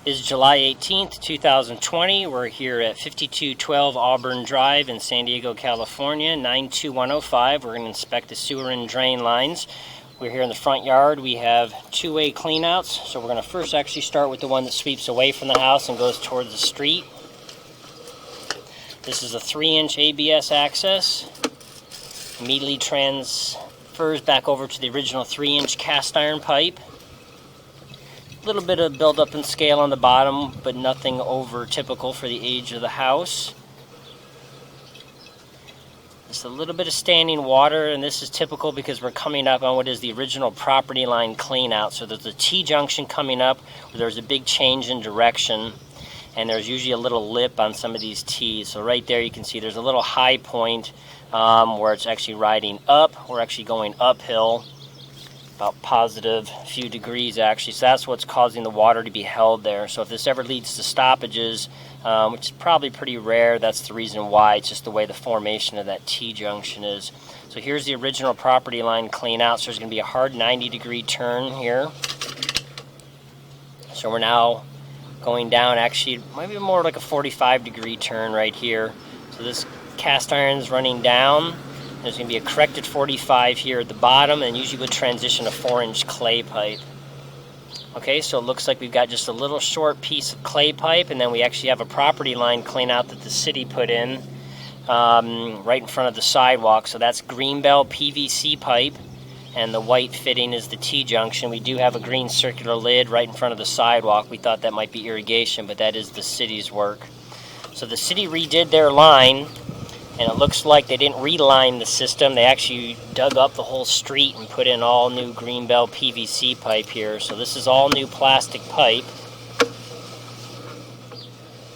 Is July 18th, 2020. We're here at 5212 Auburn Drive in San Diego, California, 92105. We're going to inspect the sewer and drain lines. We're here in the front yard. We have two-way cleanouts. So we're going to first actually start with the one that sweeps away from the house and goes towards the street. This is a 3-inch ABS access. Immediately transfers back over to the original 3-inch cast iron pipe. A little bit of buildup in scale on the bottom, but nothing over typical for the age of the house. Just a little bit of standing water, and this is typical because we're coming up on what is the original property line clean out. So there's a T-junction coming up where there's a big change in direction, and there's usually a little lip on some of these T's. So right there you can see there's a little high point where it's actually riding up. We're actually going uphill. About positive few degrees actually, so that's what's causing the water to be held there. So if this ever leads to stoppages, which is probably pretty rare, that's the reason why. It's just the way the formation of that T-junction is. So here's the original property line clean out. So there's going to be a hard 90-degree turn here. So we're now going down, actually maybe more like a 45-degree turn right here. So this cast iron's running down. There's going to be a corrected 45 here at the bottom, and usually would transition a 4-inch clay pipe. Okay, so it looks like we've got just a little short piece of clay pipe, and then we actually have a property line clean out that the city put in right in front of the sidewalk. So that's Greenbelt PVC pipe, and the white fitting is the T-junction. We do have a green circular lid right in front of the sidewalk. We thought that might be irrigation, but that is the city's work. So the city redid their line. And it looks like they didn't reline the system. They actually dug up the whole street and put in all new Greenbelt PVC pipe here. So this is all new plastic pipe.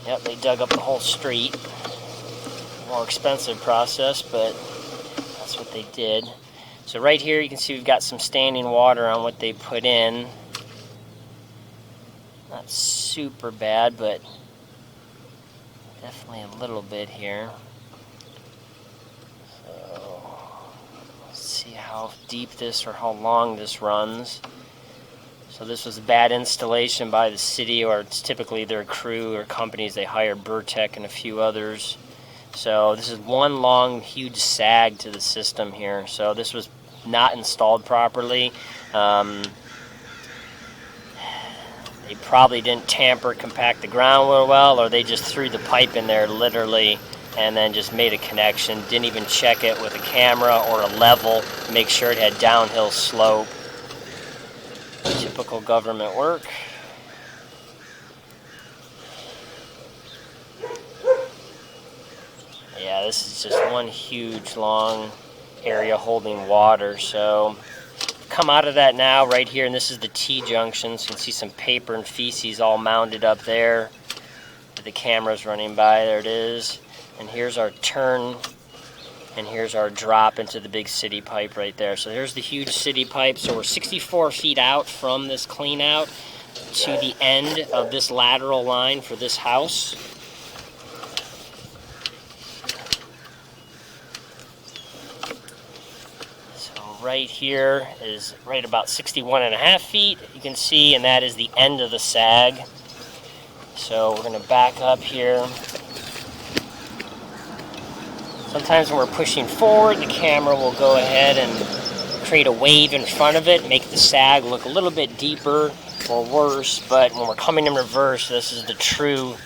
Yep, they dug up the whole street. More expensive process, but that's what they did. So right here you can see we've got some standing water on what they put in. Not super bad, but definitely a little bit here. See how deep this or how long this runs. So this was a bad installation by the city, or it's typically their crew or companies they hire, Burtech and a few others. So this is one long huge sag to the system here. So this was not installed properly. They probably didn't tamper compact the ground real well, or they just threw the pipe in there literally and then just made a connection, didn't even check it with a camera or a level, make sure it had downhill slope. Typical government work. Yeah, this is just one huge long area holding water. So come out of that now right here, and this is the T-junction, so you can see some paper and feces all mounded up there. The camera's running by, there it is. And here's our turn, and here's our drop into the big city pipe right there. So here's the huge city pipe. So we're 64 feet out from this clean out to the end of this lateral line for this house. So right here is right about 61.5 feet, you can see, and that is the end of the sag. So we're going to back up here. Sometimes when we're pushing forward, the camera will go ahead and create a wave in front of it, make the sag look a little bit deeper or worse, but when we're coming in reverse, this is the true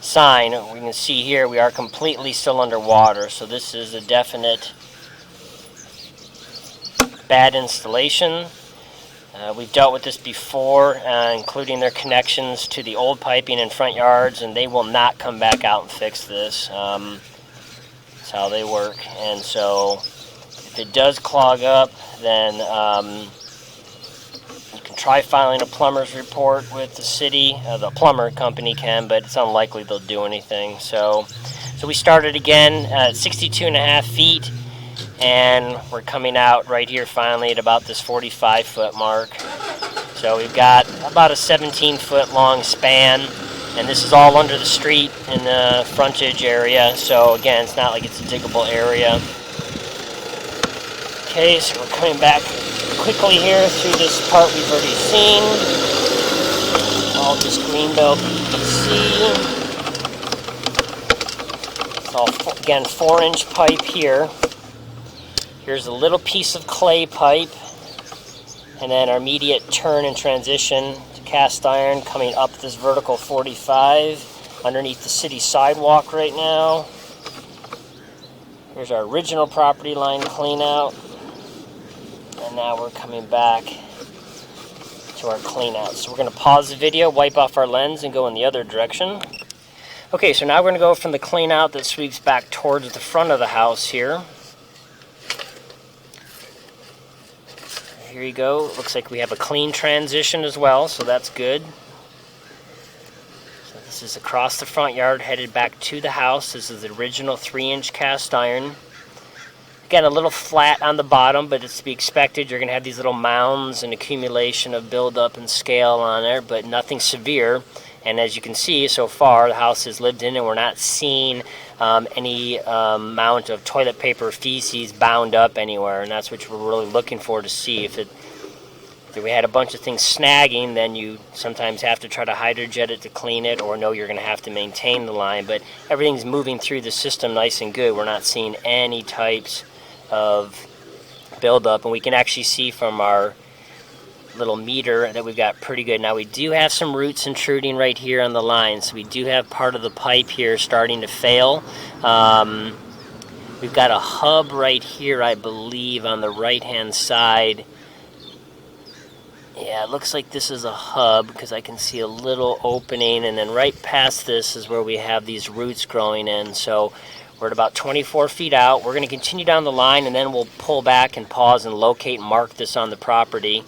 sign. We can see here we are completely still underwater, so this is a definite bad installation. We've dealt with this before, including their connections to the old piping in front yards, and they will not come back out and fix this. That's how they work. And so if it does clog up, then you can try filing a plumber's report with the city. The plumber company can, but it's unlikely they'll do anything. So we started again at 62.5 feet. And we're coming out right here finally at about this 45-foot mark. So we've got about a 17-foot long span, and this is all under the street in the frontage area. So again, it's not like it's a diggable area. Okay, so we're coming back quickly here through this part we've already seen. All all just green belt, you can see. It's all, again, 4-inch pipe here. Here's a little piece of clay pipe, and then our immediate turn and transition to cast iron coming up this vertical 45 underneath the city sidewalk right now. Here's our original property line clean out, and now we're coming back to our clean out. So we're going to pause the video, wipe off our lens, and go in the other direction. Okay, so now we're going to go from the clean out that sweeps back towards the front of the house here. Here you go. Looks like we have a clean transition as well, so that's good. So this is across the front yard, headed back to the house. This is the original 3-inch cast iron. Again, a little flat on the bottom, but it's to be expected. You're going to have these little mounds and accumulation of buildup and scale on there, but nothing severe. And as you can see, so far, the house is lived in, and we're not seeing any amount of toilet paper feces bound up anywhere, and that's what we're really looking for to see. If we had a bunch of things snagging, then you sometimes have to try to hydrojet it to clean it, or know you're going to have to maintain the line. But everything's moving through the system nice and good. We're not seeing any types of buildup, and we can actually see from our little meter that we've got pretty good. Now we do have some roots intruding right here on the line, so we do have part of the pipe here starting to fail. We've got a hub right here, I believe, on the right hand side. Yeah, it looks like this is a hub because I can see a little opening, and then right past this is where we have these roots growing in. So we're at about 24 feet out. We're going to continue down the line, and then we'll pull back and pause and locate and mark this on the property.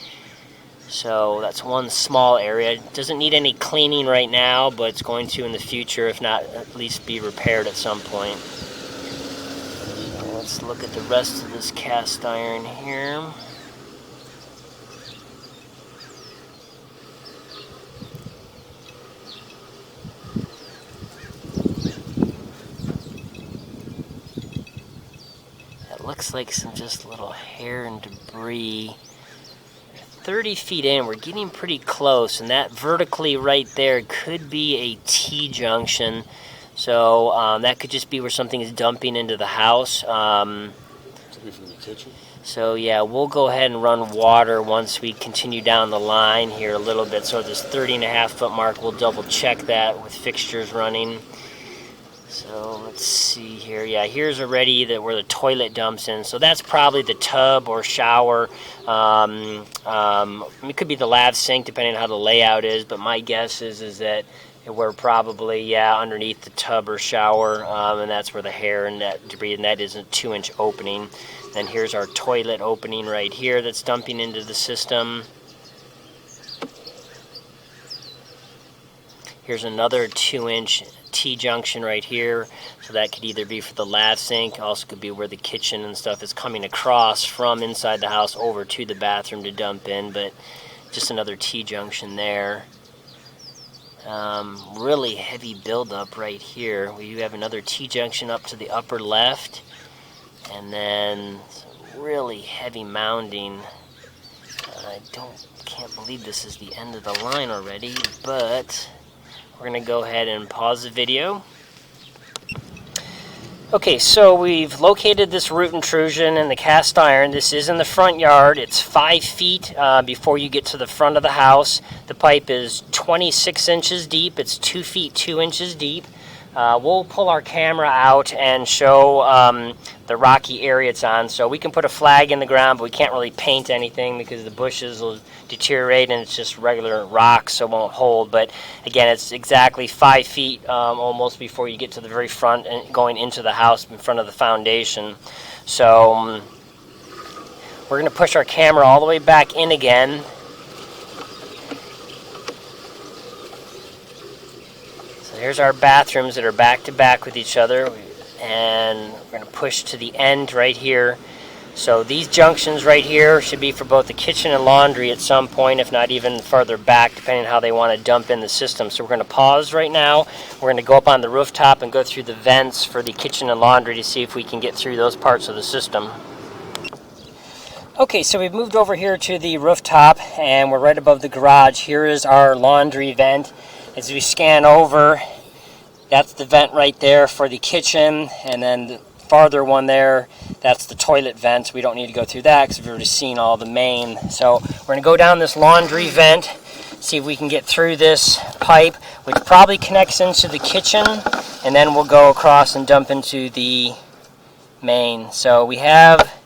So that's one small area. It doesn't need any cleaning right now, but it's going to in the future, if not at least be repaired at some point. So let's look at the rest of this cast iron here. That looks like some just little hair and debris. 30 feet in, we're getting pretty close, and that vertically right there could be a T-junction. So that could just be where something is dumping into the house. From the kitchen? So yeah, we'll go ahead and run water once we continue down the line here a little bit. So this 30.5 foot mark, we'll double check that with fixtures running. So let's see here. Yeah, here's already where the toilet dumps in. So that's probably the tub or shower. It could be the lav sink, depending on how the layout is. But my guess is that we're probably, underneath the tub or shower. And that's where the hair and that debris, and that is a 2-inch opening. Then here's our toilet opening right here that's dumping into the system. Here's another 2-inch T-junction right here, so that could either be for the lav sink, also could be where the kitchen and stuff is coming across from inside the house over to the bathroom to dump in, but just another T-junction there. Really heavy buildup right here. We do have another T-junction up to the upper left, and then really heavy mounding. I can't believe this is the end of the line already, but we're going to go ahead and pause the video. Okay, so we've located this root intrusion in the cast iron. This is in the front yard. It's 5 feet before you get to the front of the house. The pipe is 26 inches deep. It's 2 feet 2 inches deep. We'll pull our camera out and show the rocky area it's on. So we can put a flag in the ground, but we can't really paint anything because the bushes will deteriorate and it's just regular rock, so it won't hold. But again, it's exactly 5 feet almost before you get to the very front and going into the house in front of the foundation. So we're going to push our camera all the way back in again. Here's our bathrooms that are back to back with each other, and we're going to push to the end right here. So these junctions right here should be for both the kitchen and laundry at some point, if not even further back, depending on how they want to dump in the system. So we're going to pause right now. We're going to go up on the rooftop and go through the vents for the kitchen and laundry to see if we can get through those parts of the system. Okay, so we've moved over here to the rooftop and we're right above the garage. Here is our laundry vent. As we scan over, that's the vent right there for the kitchen, and then the farther one there, that's the toilet vent. We don't need to go through that because we've already seen all the main. So we're going to go down this laundry vent, see if we can get through this pipe, which probably connects into the kitchen, and then we'll go across and dump into the main. So we have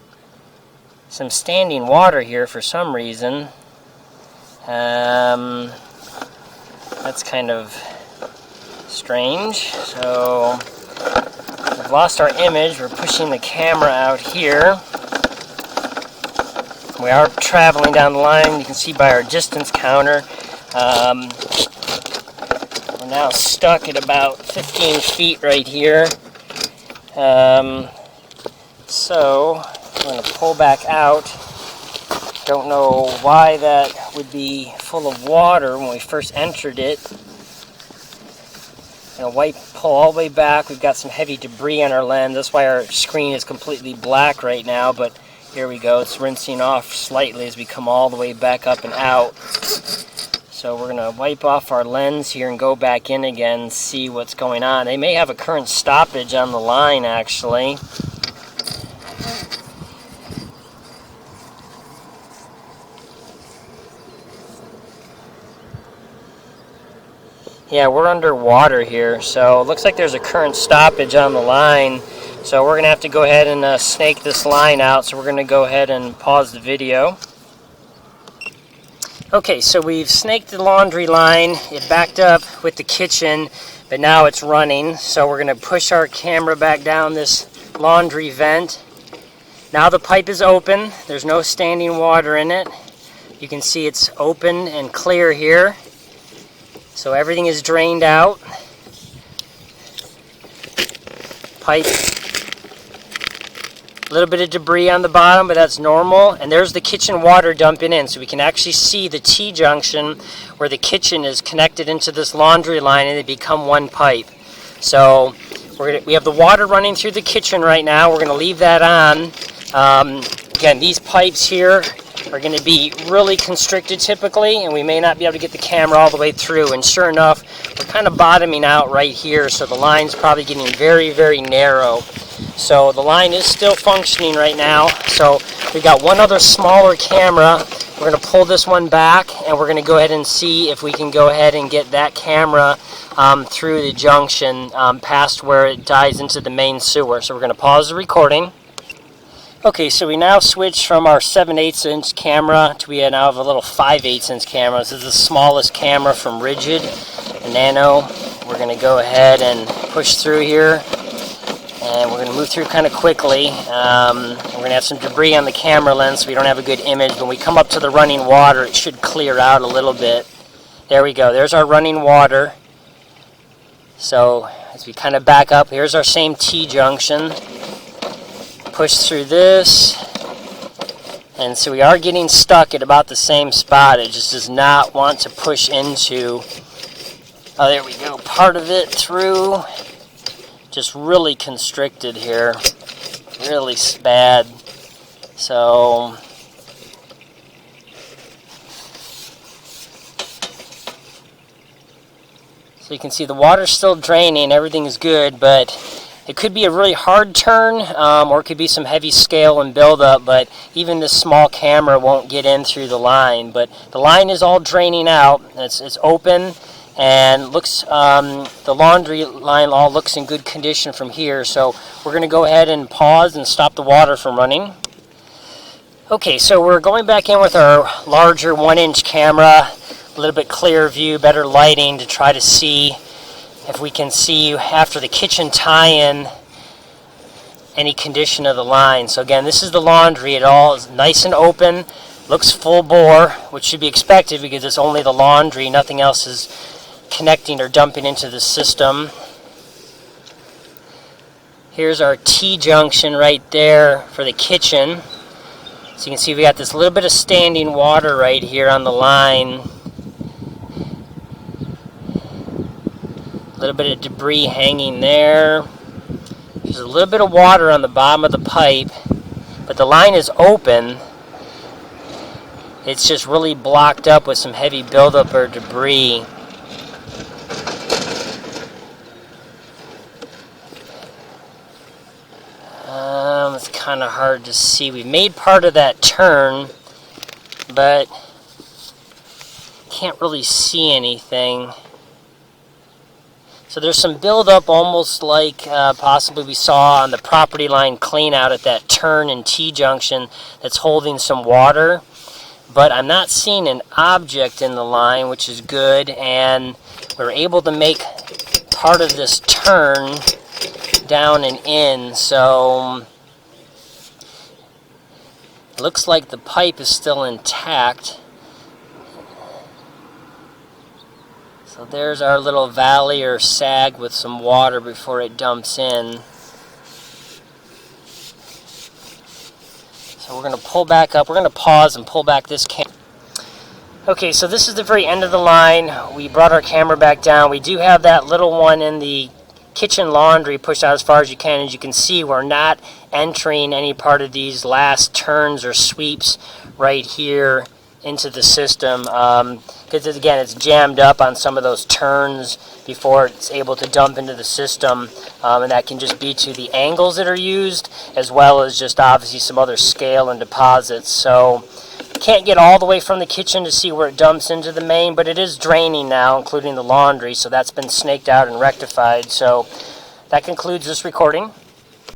some standing water here for some reason. That's kind of strange. So we've lost our image. We're pushing the camera out here. We are traveling down the line. You can see by our distance counter. We're now stuck at about 15 feet right here. So I'm going to pull back out. Don't know why that would be full of water when we first entered it. Pull all the way back. We've got some heavy debris on our lens. That's why our screen is completely black right now, but here we go. It's rinsing off slightly as we come all the way back up and out. So we're going to wipe off our lens here and go back in again and see what's going on. They may have a current stoppage on the line, actually. Yeah, we're underwater here, so it looks like there's a current stoppage on the line. So we're going to have to go ahead and snake this line out. So we're going to go ahead and pause the video. Okay, so we've snaked the laundry line. It backed up with the kitchen, but now it's running. So we're going to push our camera back down this laundry vent. Now the pipe is open. There's no standing water in it. You can see it's open and clear here. So everything is drained out. Pipe, a little bit of debris on the bottom, but that's normal. And there's the kitchen water dumping in, so we can actually see the T-junction where the kitchen is connected into this laundry line, and they become one pipe. So we have the water running through the kitchen right now. We're going to leave that on. Again, these pipes here are going to be really constricted typically, and we may not be able to get the camera all the way through. And sure enough, we're kind of bottoming out right here, so the line's probably getting very, very narrow. So the line is still functioning right now. So we've got one other smaller camera. We're going to pull this one back, and we're going to go ahead and see if we can go ahead and get that camera through the junction past where it dies into the main sewer. So we're going to pause the recording. Okay, so we now switched from our 7/8" camera to we now have a little 5/8" camera. This is the smallest camera from Rigid, the Nano. We're going to go ahead and push through here, and we're going to move through kind of quickly. We're going to have some debris on the camera lens, so we don't have a good image. When we come up to the running water, it should clear out a little bit. There we go. There's our running water. So as we kind of back up, here's our same T-junction. Push through this, and so we are getting stuck at about the same spot. It just does not want to push into, oh, there we go, part of it through. Just really constricted here, really bad. So you can see the water's still draining, everything is good, but it could be a really hard turn, or it could be some heavy scale and buildup, but even this small camera won't get in through the line. But the line is all draining out. It's open, and looks the laundry line all looks in good condition from here. So we're going to go ahead and pause and stop the water from running. Okay, so we're going back in with our larger 1" camera, a little bit clearer view, better lighting to try to see if we can see after the kitchen tie-in any condition of the line. So again, this is the laundry. It all is nice and open, looks full bore, which should be expected because it's only the laundry. Nothing else is connecting or dumping into the system. Here's our T-junction right there for the kitchen. So you can see we got this little bit of standing water right here on the line. A little bit of debris hanging there. There's a little bit of water on the bottom of the pipe, but the line is open, it's just really blocked up with some heavy buildup or debris. It's kind of hard to see. We've made part of that turn, but can't really see anything. So there's some buildup, almost like possibly we saw on the property line clean out at that turn and T-junction that's holding some water. But I'm not seeing an object in the line, which is good, and we're able to make part of this turn down and in, so it looks like the pipe is still intact. So there's our little valley or sag with some water before it dumps in. So we're going to pull back up. We're going to pause and pull back this camera. Okay, so this is the very end of the line. We brought our camera back down. We do have that little one in the kitchen laundry pushed out as far as you can. As you can see, we're not entering any part of these last turns or sweeps right here into the system, because again, it's jammed up on some of those turns before it's able to dump into the system, and that can just be to the angles that are used, as well as just obviously some other scale and deposits. So can't get all the way from the kitchen to see where it dumps into the main, but it is draining now, including the laundry, so that's been snaked out and rectified. So that concludes this recording.